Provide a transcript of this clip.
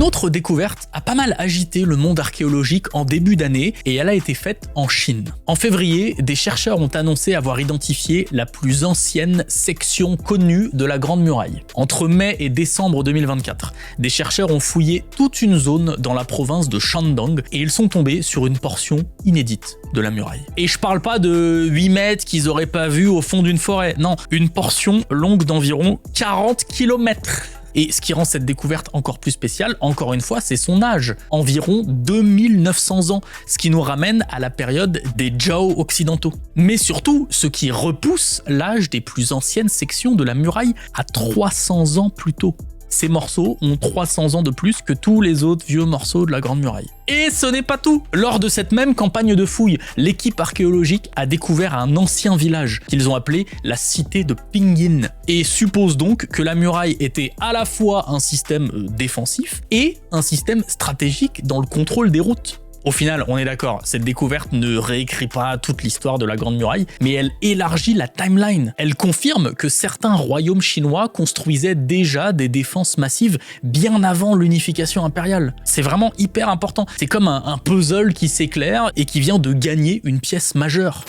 Une autre découverte a pas mal agité le monde archéologique en début d'année et elle a été faite en Chine. En février, des chercheurs ont annoncé avoir identifié la plus ancienne section connue de la Grande Muraille. Entre mai et décembre 2024, des chercheurs ont fouillé toute une zone dans la province de Shandong et ils sont tombés sur une portion inédite de la muraille. Et je parle pas de 8 mètres qu'ils auraient pas vu au fond d'une forêt, non, une portion longue d'environ 40 km. Et ce qui rend cette découverte encore plus spéciale, encore une fois, c'est son âge, environ 2900 ans, ce qui nous ramène à la période des Zhao occidentaux. Mais surtout, ce qui repousse l'âge des plus anciennes sections de la muraille à 300 ans plus tôt. Ces morceaux ont 300 ans de plus que tous les autres vieux morceaux de la Grande Muraille. Et ce n'est pas tout. Lors de cette même campagne de fouilles, l'équipe archéologique a découvert un ancien village qu'ils ont appelé la cité de Pinyin et suppose donc que la muraille était à la fois un système défensif et un système stratégique dans le contrôle des routes. Au final, on est d'accord, cette découverte ne réécrit pas toute l'histoire de la Grande Muraille, mais elle élargit la timeline. Elle confirme que certains royaumes chinois construisaient déjà des défenses massives bien avant l'unification impériale. C'est vraiment hyper important. C'est comme un puzzle qui s'éclaire et qui vient de gagner une pièce majeure.